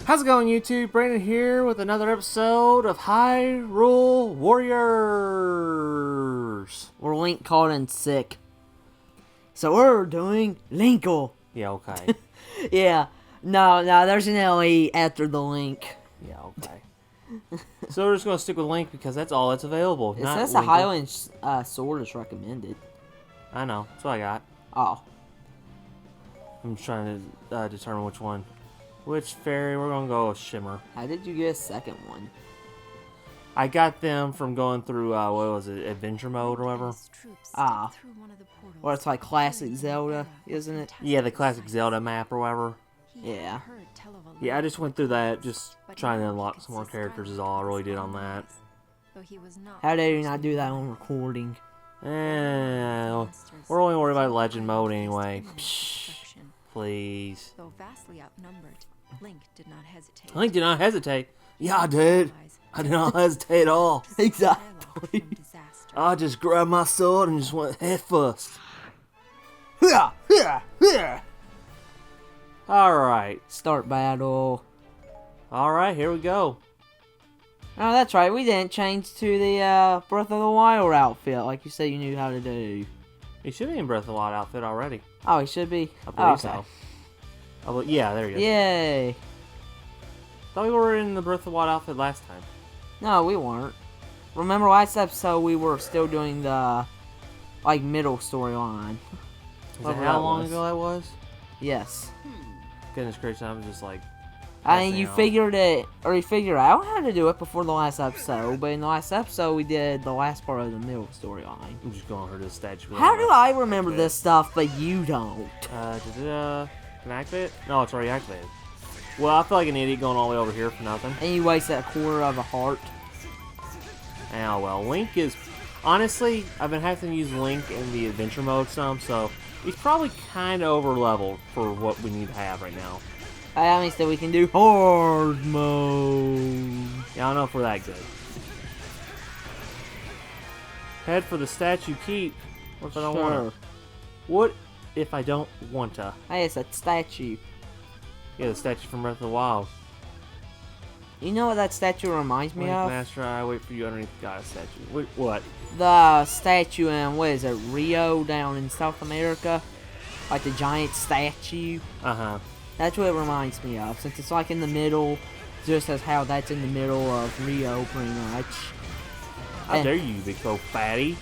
How's it going, YouTube? Brandon here with another episode of Hyrule Warriors. We're Link called in sick. So we're doing Linkle. Yeah, okay. Yeah. No, there's an LE after the Link. Yeah, okay. So we're just going to stick with Link because that's all that's available. It says the Highland Sword is recommended. I know. That's what I got. Oh. I'm just trying to determine which one. Which fairy? We're going to go with Shimmer. How did you get a second one? I got them from going through, what was it, Adventure Mode or whatever. Ah. Or it's like Classic Zelda, isn't it? Yeah, the Classic Zelda map or whatever. Yeah. Yeah, I just went through that, just trying to unlock some more characters is all I really did on that. How dare you not do that on recording? We're only worried about Legend Mode anyway. Psh, please. Though vastly outnumbered, Link did not hesitate. Link did not hesitate. Yeah, I did. I did not hesitate at all. Exactly. I just grabbed my sword and just went head first. Alright. Start battle. Alright, here we go. Oh, that's right. We didn't change to the Breath of the Wild outfit like you said you knew how to do. He should be in Breath of the Wild outfit already. Oh, he should be? I believe so. Yeah, there you go. Yay. Thought we were in the Breath of the Wild outfit last time. No, we weren't. Remember last episode we were still doing the, like, middle storyline. Is that how long ago that was? Yes. Goodness gracious, I was just like... I mean, you figured out how to do it before the last episode, but in the last episode we did the last part of the middle storyline. I'm just going for this statue. How do I remember this stuff, but you don't? Can I activate it? No, it's already activated. Well, I feel like an idiot going all the way over here for nothing. And you wasted a quarter of a heart. Oh, well, Link is... Honestly, I've been having to use Link in the adventure mode some, so he's probably kind of over-leveled for what we need to have right now. I mean, still we can do hard mode. Yeah, I don't know if we're that good. Head for the statue keep. What if I don't want to? What if I don't want to? Hey, it's a statue. Yeah, the statue from Breath of the Wild. You know what that statue reminds me of? Master, I wait for you underneath the goddess statue. Wait, what? The statue in, what is it, Rio down in South America? Like the giant statue. Uh-huh. That's what it reminds me of, since it's like in the middle, just as how that's in the middle of Rio, pretty much. How dare you, big old fatty?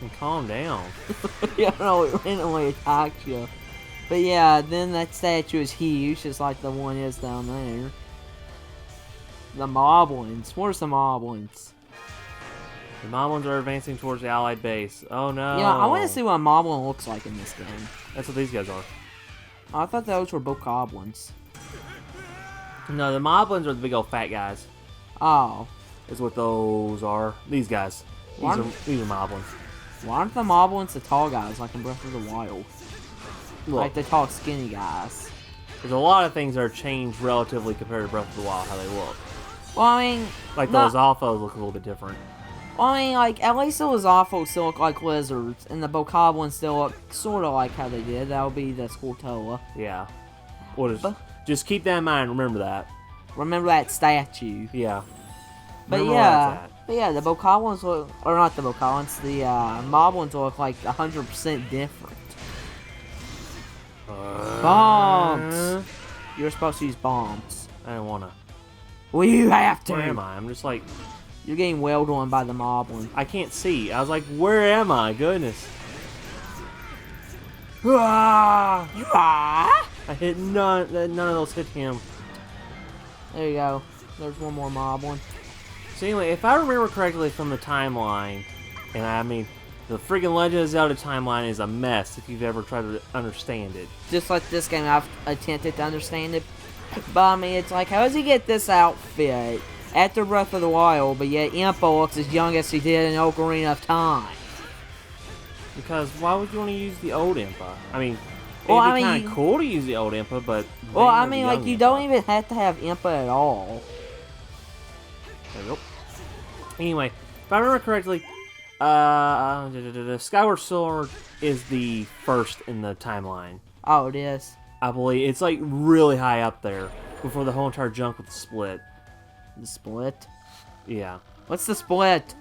And calm down. Yeah, I know, it randomly attacks you. But yeah, then that statue is huge, just like the one is down there. The Moblins. Where's the Moblins? The Moblins are advancing towards the Allied base. Oh no. Yeah, I want to see what a Moblin looks like in this game. That's what these guys are. Oh, I thought those were bokoblins. No, the Moblins are the big old fat guys. Oh. Is what those are. These guys. These are Moblins. Why aren't the Moblins the tall guys like in Breath of the Wild? Look, like the tall, skinny guys. There's a lot of things that are changed relatively compared to Breath of the Wild, how they look. Well, I mean... Like those Alphas look a little bit different. Well, I mean, like, at least those Alphas still look like lizards, and the bokoblins still look sort of like how they did. That would be the Squirtoa. Yeah. Just keep that in mind, remember that. Remember that statue. Yeah. But yeah, the bokoblins look... Or not the bokoblins, the Moblins look like 100% different. Bombs! You're supposed to use bombs. I don't wanna. Well, you have to. Where am I? I'm just like... You're getting wailed on by the Moblin. I can't see. I was like, where am I? Goodness. I hit none of those hit him. There you go. There's one more Moblin. So anyway, if I remember correctly from the timeline, and I mean, the friggin' Legend of Zelda timeline is a mess if you've ever tried to understand it. Just like this game, I've attempted to understand it. But I mean, it's like, how does he get this outfit after Breath of the Wild, but yet Impa looks as young as he did in Ocarina of Time? Because why would you want to use the old Impa? I mean, it'd be kind of cool to use the old Impa, but... Well, I mean, like, you don't even have to have Impa at all. There we go. Anyway, if I remember correctly, Skyward Sword is the first in the timeline. Oh, it is? I believe. It's like really high up there. before the whole entire junk with the split. The split? Yeah. What's the split?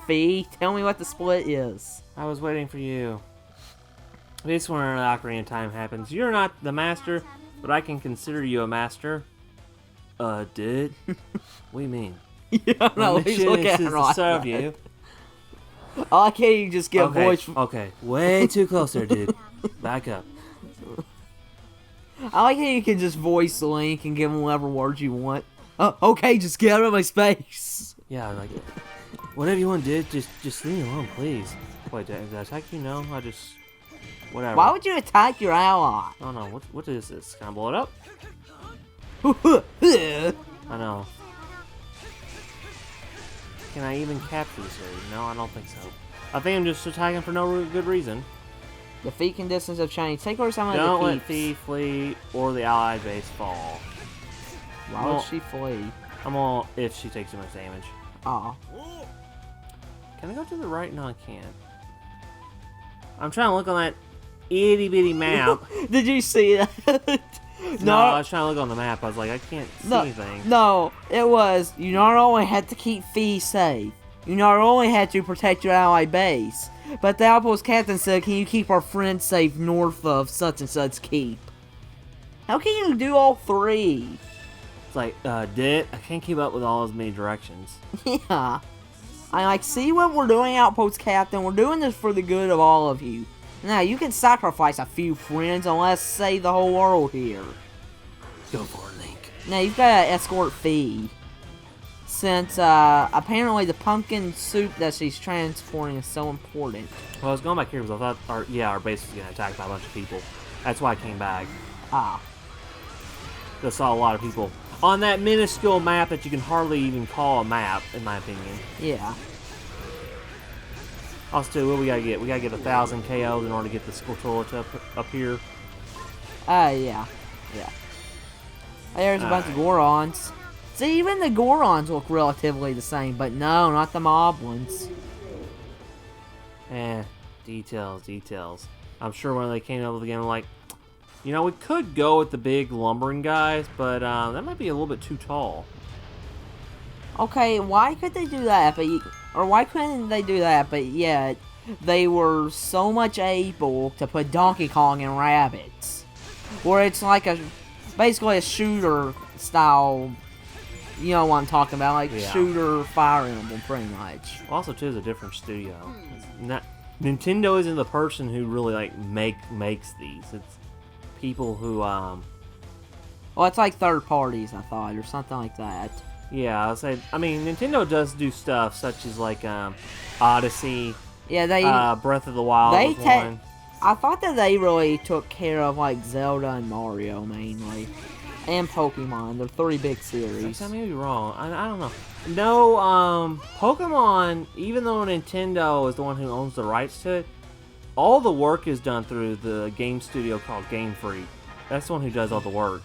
Fee, tell me what the split is. I was waiting for you. This when an Ocarina of Time happens. You're not the master, but I can consider you a master. Dude? What do you mean? Yeah, no, My he's mission looking is at to her like serve that. you. I like how you just get Okay, voice. okay, way too close there, dude. Back up. I like how you can just voice Link and give him whatever words you want. Okay, just get out of my space. Yeah, like, whatever you want, dude. Just leave me alone, please. Wait, did I attack you? No, I just, whatever. Why would you attack your ally? Oh no, what is this? Can I blow it up? I know. Can I even capture this area? No, I don't think so. I think I'm just attacking for no good reason. The feet and distance have changed. Take her some of Don't the let peeps. Thief flee or the allied base fall. Why would she flee? I'm all if she takes too much damage. Aw. Can I go to the right? No, I can't. I'm trying to look on that itty bitty map. Did you see that? No, I was trying to look on the map. I was like, I can't see anything. No, it was, you not only had to keep Fee safe, you not only had to protect your ally base, but the Outpost Captain said, can you keep our friends safe north of such and such keep? How can you do all three? It's like, I can't keep up with all as many directions. Yeah. I like, see what we're doing, Outpost Captain? We're doing this for the good of all of you. Now, you can sacrifice a few friends and let's save the whole world here. Go for it, Link. Now, you've got to escort Fee. Since, apparently the pumpkin soup that she's transporting is so important. Well, I was going back here because I thought, our base was getting attacked by a bunch of people. That's why I came back. Ah. I saw a lot of people on that minuscule map that you can hardly even call a map, in my opinion. Yeah. Also, what we gotta get? We gotta get 1,000 KOs in order to get the Squirtle up here. Yeah. There's a bunch of Gorons. See, even the Gorons look relatively the same, but no, not the mob ones. Details. I'm sure when they came up with the game, like, you know, we could go with the big lumbering guys, but that might be a little bit too tall. Okay, why could they do that? Or why couldn't they do that? But yet, they were so much able to put Donkey Kong and rabbits, where it's like basically a shooter style. You know what I'm talking about, like shooter Fire Emblem, pretty much. Also, too, is a different studio. Nintendo isn't the person who really like makes these. It's people who Well, it's like third parties, I thought, or something like that. Yeah, I mean, Nintendo does do stuff such as like Odyssey. Yeah, they Breath of the Wild was one. I thought that they really took care of like Zelda and Mario mainly, and Pokemon. They're three big series. I may be wrong. I don't know. No, Pokemon. Even though Nintendo is the one who owns the rights to it, all the work is done through the game studio called Game Freak. That's the one who does all the work.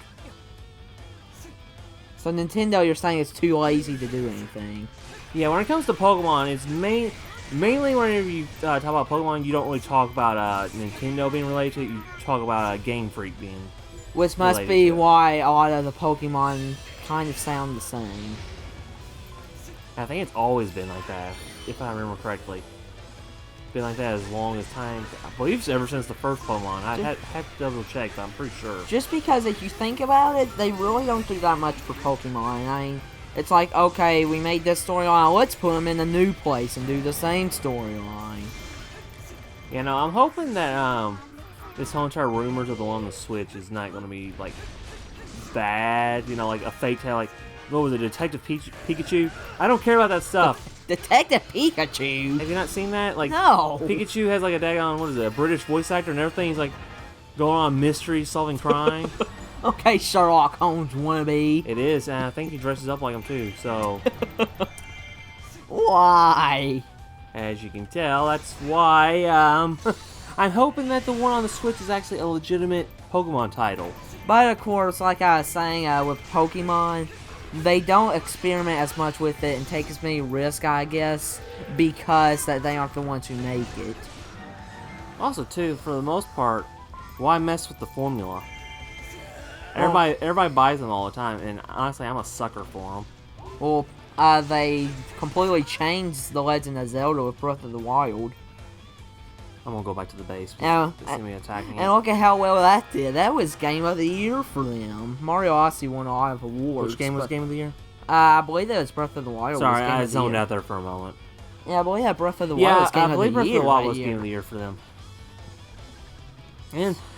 So Nintendo, you're saying it's too lazy to do anything? Yeah, when it comes to Pokemon, it's mainly whenever you talk about Pokemon, you don't really talk about Nintendo being related to it. You talk about Game Freak being Which must be why a lot of the Pokemon kind of sound the same. I think it's always been like that, if I remember correctly. Been like that as long as time. I believe ever since the first Pokemon. I have to double check, but I'm pretty sure. Just because if you think about it, they really don't do that much for Pokemon. I mean, it's like, okay, we made this storyline, let's put them in a new place and do the same storyline. You know, I'm hoping that this whole entire rumors of the one on the Switch is not going to be like bad. You know, like a fake tale, like what was it, Detective Pikachu? I don't care about that stuff. Detective Pikachu. Have you not seen that? Like, no. Pikachu has like a daggone, what is it, a British voice actor and everything. He's like going on mystery, solving crime. Okay, Sherlock Holmes wannabe. It is, and I think he dresses up like him too. So, why? As you can tell, that's why. I'm hoping that the one on the Switch is actually a legitimate Pokemon title. But of course, like I was saying, with Pokemon, they don't experiment as much with it and take as many risks, I guess, because that they aren't the ones who make it. Also, too, for the most part, why mess with the formula? Everybody buys them all the time, and honestly, I'm a sucker for them. Well, they completely changed The Legend of Zelda with Breath of the Wild. I'm gonna go back to the base. Yeah, To see me attacking and look at how well that did. That was Game of the Year for them. Mario Odyssey won a lot of awards. Which game was Game of the Year? I believe that was Breath of the Wild. Sorry, was Game I of the zoned Year. out there for a moment. Yeah, I believe that Breath of the Wild was Game I believe of the Breath Year. of the Wild that was year. Game of the Year for them.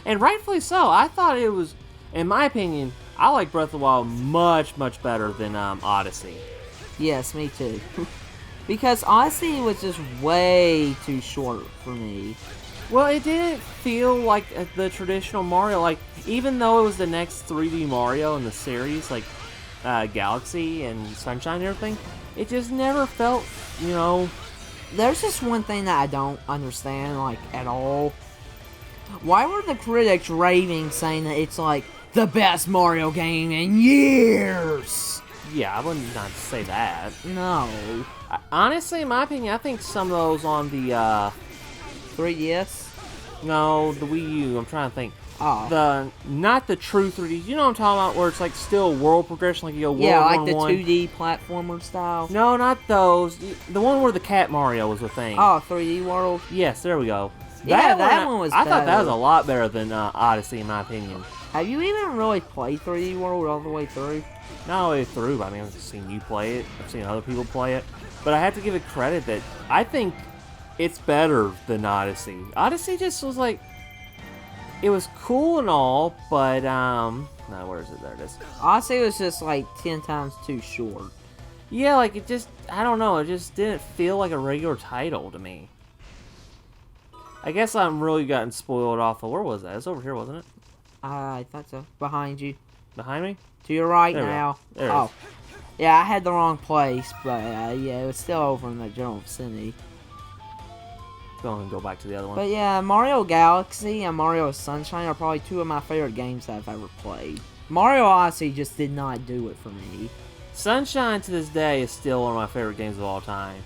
And rightfully so. I thought it was, in my opinion, I like Breath of the Wild much better than Odyssey. Yes, me too. Because Odyssey was just way too short for me. Well, it didn't feel like the traditional Mario. Like, even though it was the next 3D Mario in the series, like Galaxy and Sunshine and everything, it just never felt, There's just one thing that I don't understand, like, at all. Why were the critics raving saying that it's, like, the best Mario game in years? Yeah, I wouldn't not say that. No. Honestly, in my opinion, I think some of those on the 3DS? No, the Wii U. I'm trying to think. Oh. Not the true 3D. You know what I'm talking about? Where it's like still world progression, like you go world Yeah, like 1-1. the 2D platformer style. No, not those. The one where the cat Mario was a thing. Oh, 3D World? Yes, there we go. Yeah, that one was I thought that better. was a lot better than Odyssey, in my opinion. Have you even really played 3D World all the way through? Not all the way through, but I mean, I've seen you play it. I've seen other people play it. But I have to give it credit that I think it's better than Odyssey. Odyssey just was like, it was cool and all, but, no, where is it? There it is. Odyssey was just like 10 times too short. Yeah, like it just, I don't know, it just didn't feel like a regular title to me. I guess I'm really gotten spoiled off of, where was that? It's over here, wasn't it? I thought so. Behind you. Behind me? To your right There we go. now. There it Oh. is. Yeah, I had the wrong place, but yeah, it was still over in the general vicinity. Go on and go back to the other one. But yeah, Mario Galaxy and Mario Sunshine are probably two of my favorite games that I've ever played. Mario Odyssey just did not do it for me. Sunshine to this day is still one of my favorite games of all time.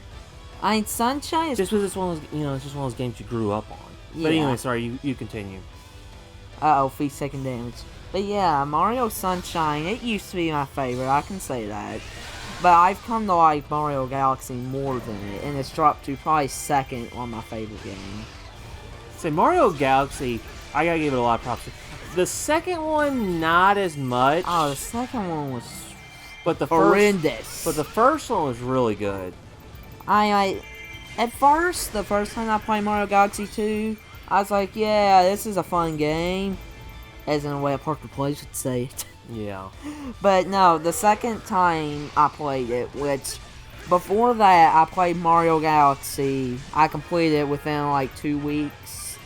I mean, Sunshine is... Just because it's one of those, it's just one of those games you grew up on. But Yeah. anyway, sorry, you continue. Uh-oh, feast taking damage. But yeah, Mario Sunshine, it used to be my favorite, I can say that. But I've come to like Mario Galaxy more than it, and it's dropped to probably second on my favorite game. Say, Mario Galaxy, I gotta give it a lot of props. The second one, not as much. Oh, the second one was but the horrendous. But the first one was really good. At first, the first time I played Mario Galaxy 2, I was like, yeah, this is a fun game. As in a way a Parker Place would say it. Yeah. But no, the second time I played it, which before that I played Mario Galaxy, I completed it within like 2 weeks.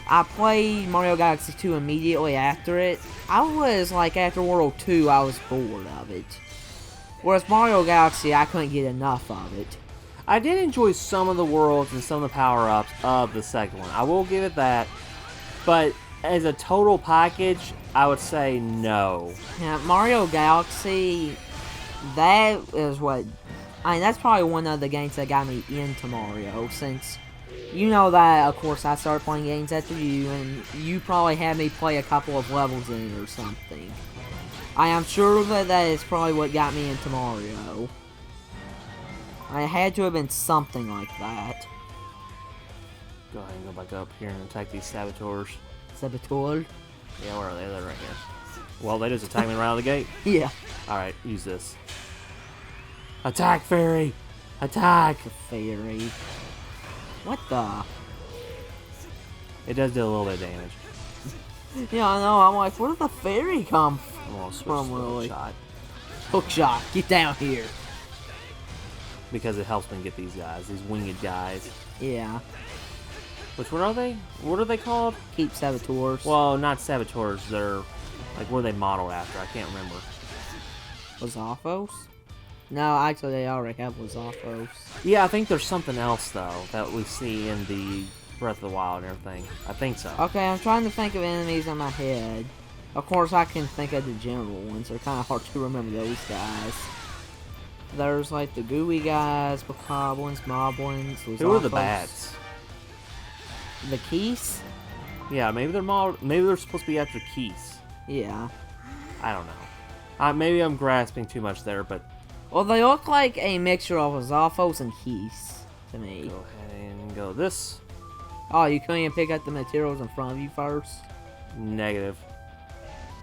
I played Mario Galaxy 2 immediately after it. I was like, after World 2, I was bored of it. Whereas Mario Galaxy, I couldn't get enough of it. I did enjoy some of the worlds and some of the power-ups of the second one. I will give it that. But as a total package, I would say no. Yeah, Mario Galaxy, that is what... that's probably one of the games that got me into Mario, since you know that, of course, I started playing games after you, and you probably had me play a couple of levels in it or something. I am sure that is probably what got me into Mario. It had to have been something like that. Go ahead and go back up here and attack these saboteurs. Saboteur? Yeah, where are they? They're right here. Well, they just attacked me right out of the gate. Yeah. Alright, use this. Attack, fairy! Attack! Fairy. What the? It does do a little bit of damage. Yeah, I know. I'm like, where did the fairy come I'm gonna switch from, to the really? shot. Hook shot. Get down here. Because it helps me get these guys, these winged guys. Yeah. Which, what are they? What are they called? Keep saboteurs. Well, not saboteurs, they're, like, what are they modeled after? I can't remember. Lazaphos? No, actually they already have Lazaphos. Yeah, I think there's something else, though, that we see in the Breath of the Wild and everything. I think so. Okay, I'm trying to think of enemies in my head. Of course, I can think of the general ones. They're kind of hard to remember those guys. There's, like, the gooey guys, bokoblins, moblins, Lazaphos. Who are the bats? The Keys? Yeah, maybe they're modeled, maybe they're supposed to be after Keith. Yeah. I don't know. Maybe I'm grasping too much there, but Well, they look like a mixture of Azophos and Keys to me. go ahead and go this. Oh, you couldn't even pick up the materials in front of you first? Negative.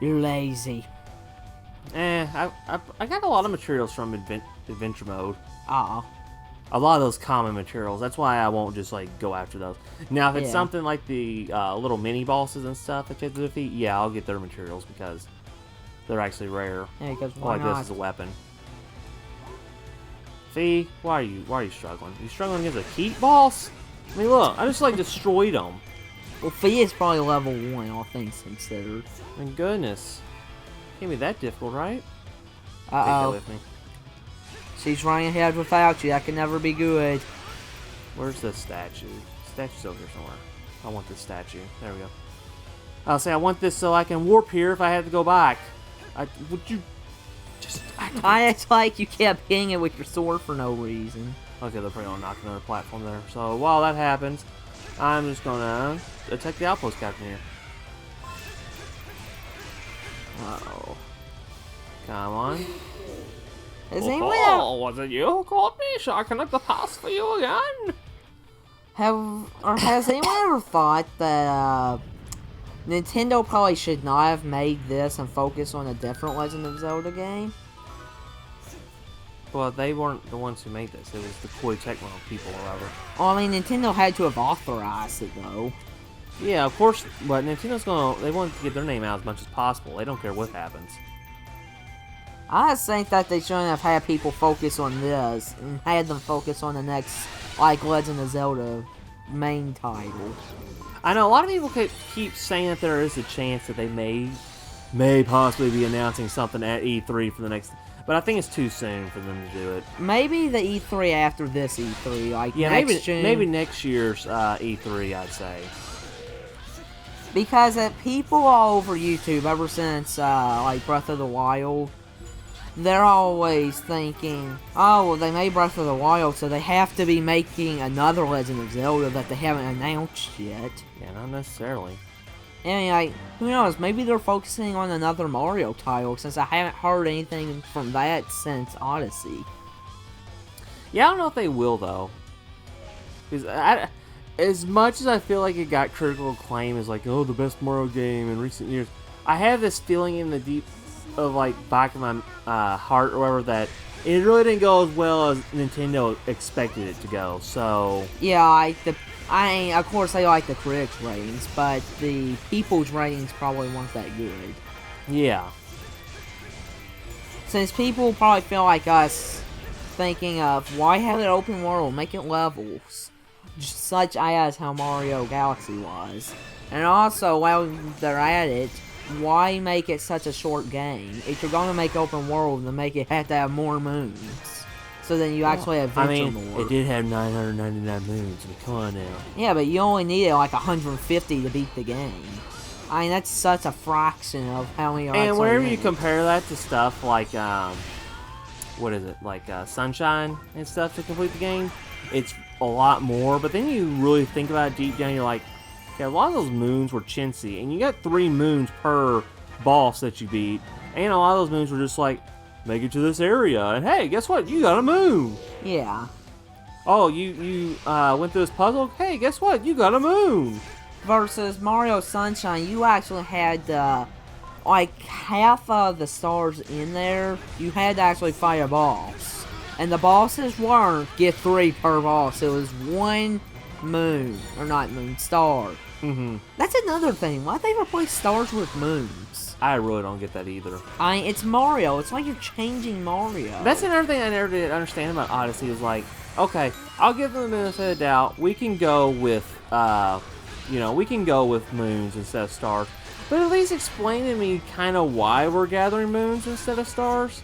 You're lazy. I got a lot of materials from adventure mode. Uh-oh. A lot of those common materials. That's why I won't just like go after those. Now, if it's Yeah. something like the little mini bosses and stuff that you have to defeat, yeah, I'll get their materials because they're actually rare. Yeah, because why Like not? this as a weapon. See, why are you struggling? You struggling against a Keat boss? I mean, look, I just like destroyed them. Well, Fee is probably level 1, all things considered. My goodness, can't be that difficult, right? Take that Uh-oh. with me. She's running ahead without you. That can never be good. Where's the statue? Statue's over here somewhere. I want this statue. There we go. I'll say I want this so I can warp here if I had to go back. Would you just... It's like you kept hitting it with your sword for no reason. Okay, they're probably gonna knock another platform there. So while that happens, I'm just gonna attack the outpost captain here. Uh-oh. Come on. Has anyone was it you who called me? Shall I connect the pass for you again? has anyone ever thought that Nintendo probably should not have made this and focus on a different Legend of Zelda game? Well, they weren't the ones who made this. It was the Koei Tecmo people or whatever. Well, I mean, Nintendo had to have authorized it, though. Yeah, of course, but Nintendo's they want to get their name out as much as possible. They don't care what happens. I just think that they shouldn't have had people focus on this and had them focus on the next, like, Legend of Zelda main title. I know a lot of people keep saying that there is a chance that they may possibly be announcing something at E3 for the next, but I think it's too soon for them to do it. Maybe the E3 after this E3, like Yeah, next June. maybe next year's E3, I'd say. Because people all over YouTube, ever since like Breath of the Wild, they're always thinking, oh, well, they made Breath of the Wild, so they have to be making another Legend of Zelda that they haven't announced yet. Yeah, not necessarily. I mean, like, who knows? Maybe they're focusing on another Mario title, since I haven't heard anything from that since Odyssey. Yeah, I don't know if they will, though. Because as much as I feel like it got critical acclaim as, like, oh, the best Mario game in recent years, I have this feeling in the deep of, like, back of my heart or whatever that it really didn't go as well as Nintendo expected it to go, so... Yeah, of course they like the critics' ratings, but the people's ratings probably weren't that good. Yeah. Since people probably feel like us, thinking of, why have it open world, make it levels, such as how Mario Galaxy was. And also, while they're at it, why make it such a short game? If you're going to make open world, then make it have to have more moons. So then you actually adventure more. It did have 999 moons. I mean, come on now. Yeah, but you only needed like 150 to beat the game. I mean, that's such a fraction of how many. And whenever you compare that to stuff like, what is it, like Sunshine and stuff to complete the game, it's a lot more. But then you really think about it deep down, you're like, okay, a lot of those moons were chintzy, and you got 3 moons per boss that you beat, and a lot of those moons were just like, make it to this area, and hey, guess what? You got a moon. Yeah. Oh, you went through this puzzle? Hey, guess what? You got a moon. Versus Mario Sunshine, you actually had, like, half of the stars in there, you had to actually fight a boss. And the bosses weren't get 3 per boss, it was 1 moon. Or not moon, star. Mm-hmm. That's another thing, why'd they replace stars with moons? I really don't get that either. I mean, it's Mario, it's like you're changing Mario. That's another thing I never did understand about Odyssey is like, okay, I'll give them the benefit of the doubt. We can go with, we can go with moons instead of stars. But at least explain to me kind of why we're gathering moons instead of stars.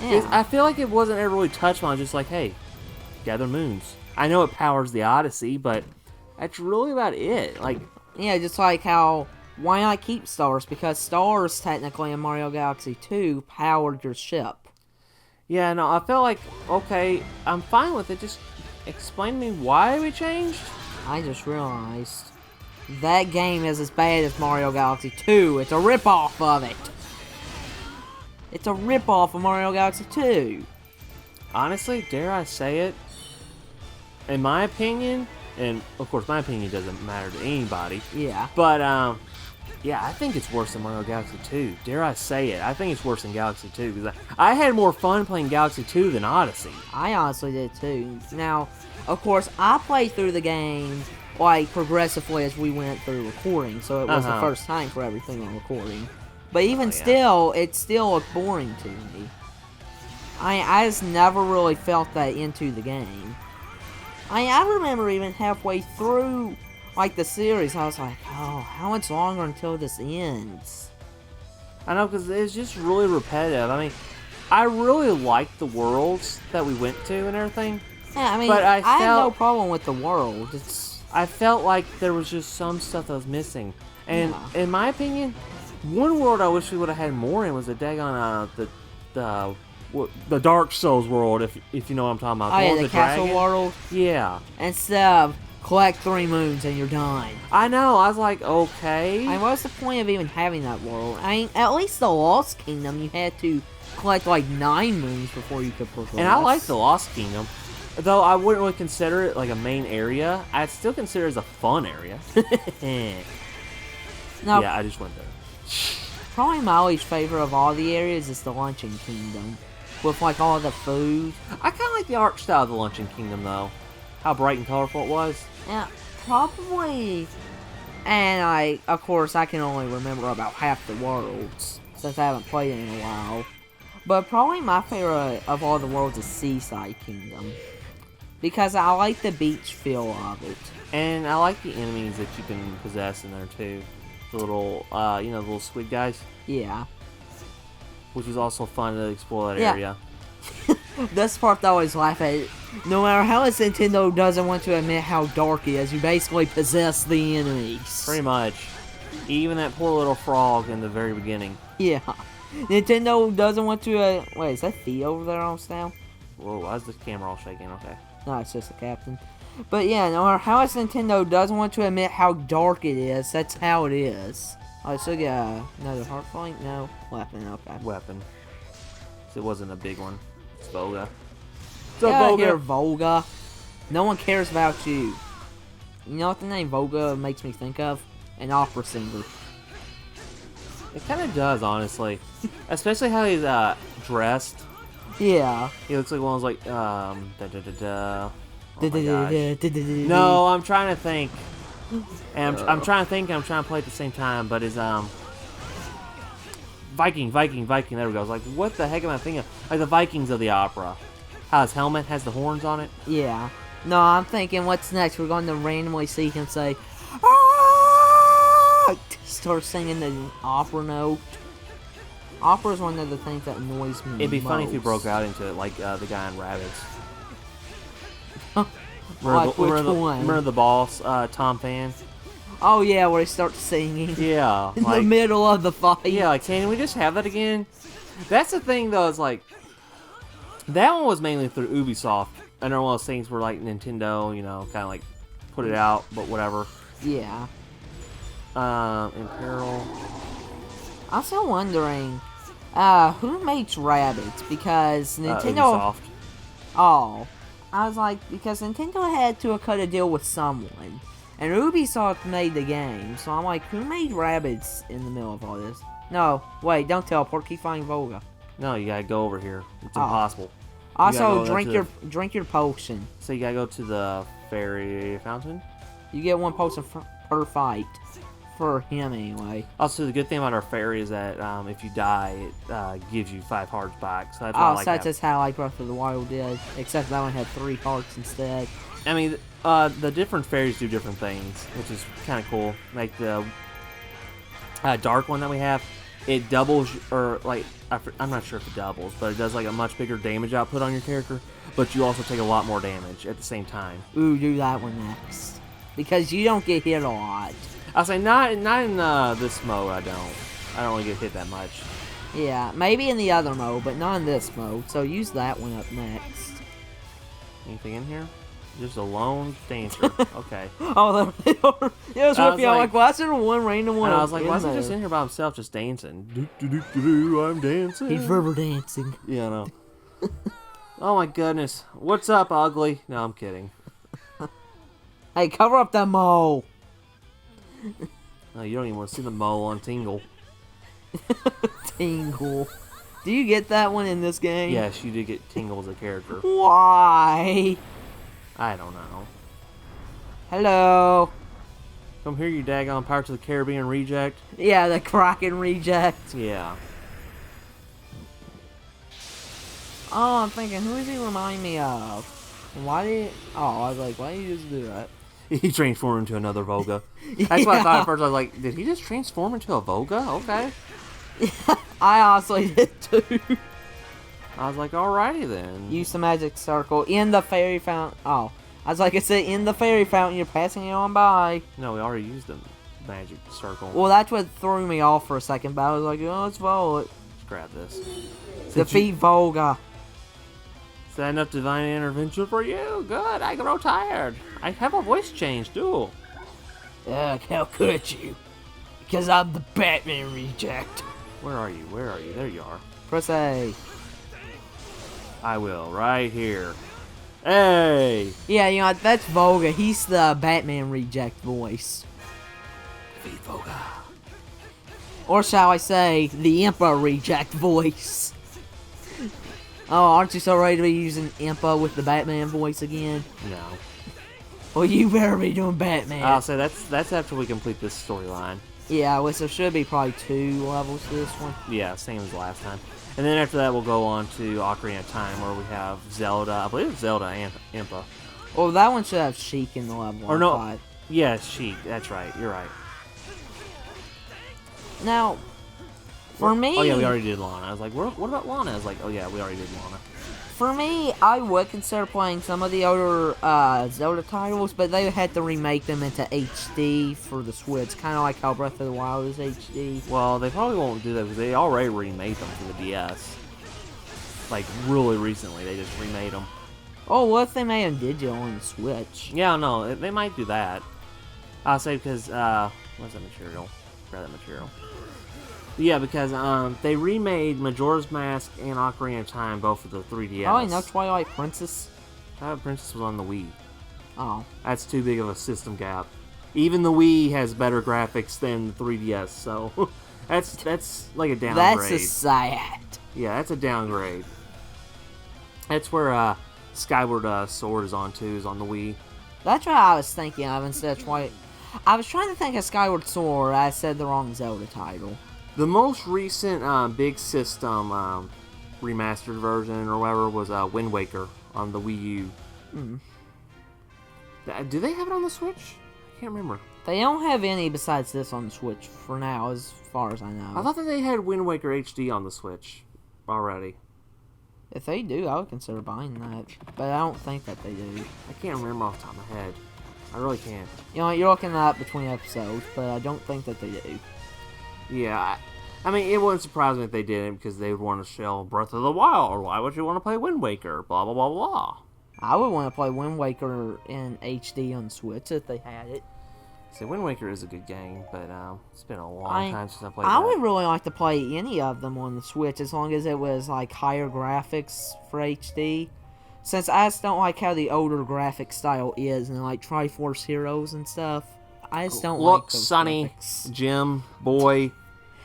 Yeah. I feel like it wasn't ever really touched on, just like, hey, gather moons. I know it powers the Odyssey, but that's really about it. Like, yeah, just like how, why not keep stars? Because stars, technically, in Mario Galaxy 2, powered your ship. yeah, no, I felt like, okay, I'm fine with it. Just explain to me why we changed. I just realized that game is as bad as Mario Galaxy 2. It's a ripoff of it. It's a ripoff of Mario Galaxy 2. Honestly, dare I say it? In my opinion, and of course my opinion doesn't matter to anybody, Yeah. but yeah, I think it's worse than Mario Galaxy 2. Dare I say it? I think it's worse than Galaxy 2 because I had more fun playing Galaxy 2 than Odyssey. I honestly did too. Now, of course, I played through the game like progressively as we went through recording, so it was the first time for everything on recording. But even still, it still looked boring to me. I just never really felt that into the game. I remember even halfway through, like, the series, I was like, oh, how much longer until this ends? I know, because it's just really repetitive. I mean, I really liked the worlds that we went to and everything. Yeah, I mean, but I have no problem with the world. I felt like there was just some stuff that was missing. And in my opinion, one world I wish we would have had more in was the daggone, the Dark Souls world, if you know what I'm talking about. Oh, yeah, the castle dragon. world? Yeah. Instead of collect 3 moons and you're done. I know, I was like, okay. I mean, what's the point of even having that world? I mean, at least the Lost Kingdom, you had to collect like 9 moons before you could progress. And I like the Lost Kingdom. Though I wouldn't really consider it like a main area, I'd still consider it as a fun area. Now, yeah, I just went there. probably my least favorite of all the areas is the Luncheon Kingdom. With like all the food. I kind of like the art style of the Luncheon Kingdom though. How bright and colorful it was. Yeah, probably. And of course, I can only remember about half the worlds since I haven't played it in a while. But probably my favorite of all the worlds is Seaside Kingdom. Because I like the beach feel of it. And I like the enemies that you can possess in there too. The little, the little squid guys. Yeah. Which was also fun to explore that Yeah. area. This part I always laugh at it. No matter how much Nintendo doesn't want to admit how dark it is, you basically possess the enemies. Pretty much. Even that poor little frog in the very beginning. Yeah. Nintendo doesn't want to, wait, is that Fee over there almost now? Whoa, why is the camera all shaking? Okay. No, it's just the captain. But yeah, no matter how much Nintendo doesn't want to admit how dark it is, that's how it is. I still get another heart point? No. Weapon, okay. Weapon. So it wasn't a big one. It's Volga. What's Get up, out of here, Volga? Volga. No one cares about you. You know what the name Volga makes me think of? An opera singer. It kind of does, honestly. Especially how he's dressed. Yeah. He looks like one of those, like, Oh my gosh. No, I'm trying to think. And I'm trying to think and I'm trying to play at the same time, but his, Viking, there we go. I was like, what the heck am I thinking of? Like the Vikings of the opera. How his helmet has the horns on it. Yeah. No, I'm thinking, what's next? We're going to randomly see him say, "Ah!" Start singing the opera note. Opera is one of the things that annoys me. It'd be funny if he most. broke out into it, like the guy in Rabbids. Like which one? Remember the boss, Tom Fan? Oh yeah, where he starts singing. Yeah. In the middle of the fight. Yeah, like, can we just have that again? That's the thing, though, is like, that one was mainly through Ubisoft. And they're one of those things where, like, Nintendo, kind of like, put it out, but whatever. Yeah. Imperial. I'm still wondering, who makes Rabbids? Because Nintendo... Ubisoft. Oh. I was like, because Nintendo had to cut a deal with someone. And Ubisoft made the game, so I'm like, who made Rabbids in the middle of all this? No, wait, don't teleport, keep finding Volga. No, you gotta go over here. It's impossible. Also, go drink your potion. So you gotta go to the fairy fountain? You get 1 potion per fight. For him, anyway. Also, the good thing about our fairy is that if you die, it gives you 5 hearts back. So that's why I like that's just how like Breath of the Wild did. Except that one had 3 hearts instead. I mean, the different fairies do different things, which is kind of cool. Like the dark one that we have, it doubles, or like, I'm not sure if it doubles, but it does like a much bigger damage output on your character, but you also take a lot more damage at the same time. Ooh, do that one next. Because you don't get hit a lot. I'll say not in this mode, I don't really get hit that much. Yeah, maybe in the other mode, but not in this mode, so use that one up next. Anything in here? Just a lone dancer. Okay. Oh, they are. Yeah, it was I with was me. I'm like- like, why is there one random one? And I was like, in why is he there? just in here by himself, just dancing? Do, do, do, do, do, I'm dancing. He's river dancing. Yeah, I know. Oh my goodness. What's up, ugly? No, I'm kidding. Hey, cover up that mole. No, you don't even want to see the mole on Tingle. Tingle. Do you get that one in this game? Yes, you did get Tingle as a character. Why? I don't know. Hello. Come here, you daggone Pirates of the Caribbean reject. Yeah, the Kraken reject. Yeah. Oh, I'm thinking, who does he remind me of? Why did? Oh, I was like, why did you just do that? He transformed into another Volga. That's what I thought at first. I was like, did he just transform into a Volga? Okay. I honestly did too. I was like, alrighty then. Use the magic circle in the fairy fountain. Oh, I was like, it said in the fairy fountain. You're passing it on by. No, we already used the magic circle. Well, that's what threw me off for a second. But I was like, oh, let's vote. Let's grab this. Defeat Volga. Is that enough divine intervention for you? Good, I grow tired. I have a voice change, too. Ugh, how could you? Because I'm the Batman reject. Where are you? Where are you? There you are. Press A. I will, right here. Hey! Yeah, you know, that's Volga. He's the Batman reject voice. Defeat Volga. Or shall I say, the Impa reject voice. Oh, aren't you so ready to be using Impa with the Batman voice again? No. Well, you better be doing Batman. I'll say that's after we complete this storyline. Yeah, well, so should be probably 2 levels to this one. Yeah, same as last time. And then after that, we'll go on to Ocarina of Time, where we have Zelda. I believe it's Zelda and Impa. Well, that one should have Sheik in the level. Or I no. thought. Yeah, Sheik. That's right. You're right. Now, for me... Oh, yeah, we already did Lana. I was like, what about Lana? I was like, oh, yeah, we already did Lana. For me, I would consider playing some of the older Zelda titles, but they had to remake them into HD for the Switch, kind of like how Breath of the Wild is HD. Well, they probably won't do that because they already remade them for the DS. Like, really recently, they just remade them. Oh, what if they made them digital on the Switch? Yeah, no, they might do that. I'll say because, what's that material? Grab that material. Yeah, because they remade Majora's Mask and Ocarina of Time both for the 3DS. Oh, and no Twilight Princess? Twilight Princess was on the Wii. Oh. That's too big of a system gap. Even the Wii has better graphics than the 3DS, so that's like a downgrade. That's a sad. Yeah, that's a downgrade. That's where Skyward Sword is on too, is on the Wii. That's what I was thinking of instead of Twilight. I was trying to think of Skyward Sword. I said the wrong Zelda title. The most recent big system remastered version or whatever was Wind Waker on the Wii U. Do they have it on the Switch? I can't remember. They don't have any besides this on the Switch for now, as far as I know. I thought that they had Wind Waker HD on the Switch already. If they do, I would consider buying that. But I don't think that they do. I can't remember off the top of my head. I really can't. You know, you're looking that up between episodes, but I don't think that they do. Yeah, I mean, it wouldn't surprise me if they didn't because they would want to show Breath of the Wild, or why would you want to play Wind Waker? Blah, blah, blah, blah. I would want to play Wind Waker in HD on Switch if they had it. See, Wind Waker is a good game, but it's been a long time since I played I that. would really like to play any of them on the Switch as long as it was like higher graphics for HD. Since I just don't like how the older graphic style is and like Triforce Heroes and stuff. I just don't like those Sonny, graphics. Jim, boy.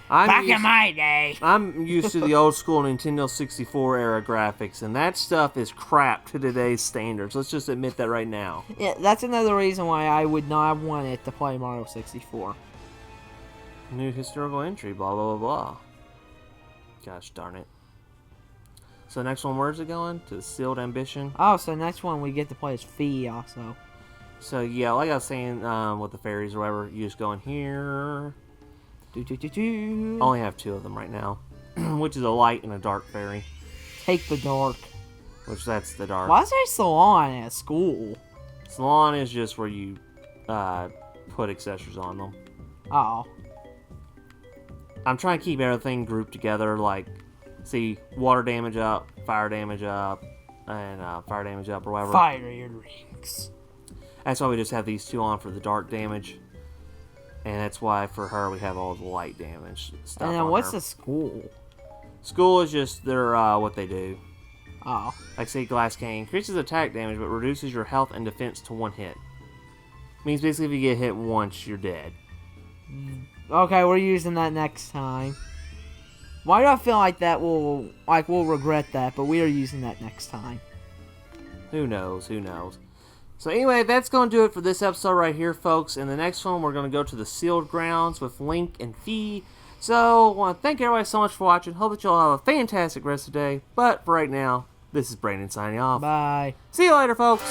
In my day. I'm used to the old school Nintendo 64 era graphics, and that stuff is crap to today's standards. Let's just admit that right now. Yeah, that's another reason why I would not want it to play Mario 64. New historical entry, blah, blah, blah, blah. Gosh darn it. So next one, where's it going? To Sealed Ambition? Oh, so next one we get to play as Fee also. So yeah, like I was saying with the fairies or whatever, you just go in here. I only have 2 of them right now, which is a light and a dark fairy. Take the dark. Which that's the dark. Why is there salon at school? Salon is just where you put accessories on them. Oh. I'm trying to keep everything grouped together, like, see, water damage up, and fire damage up, or whatever. Fire earrings. attacks. That's why we just have these two on for the dark damage. And that's why for her we have all the light damage stuff. And then on what's her. the school? School is just their what they do. Oh. Like say Glass Cane increases attack damage but reduces your health and defense to 1 hit. Means basically if you get hit once, you're dead. Okay, we're using that next time. Why do I feel like we'll regret that, but we are using that next time. Who knows? Who knows? So anyway, that's going to do it for this episode right here, folks. In the next one, we're going to go to the Sealed Grounds with Link and Fee. So, I want to thank everybody so much for watching. Hope that you all have a fantastic rest of the day. But for right now, this is Brandon signing off. Bye. See you later, folks.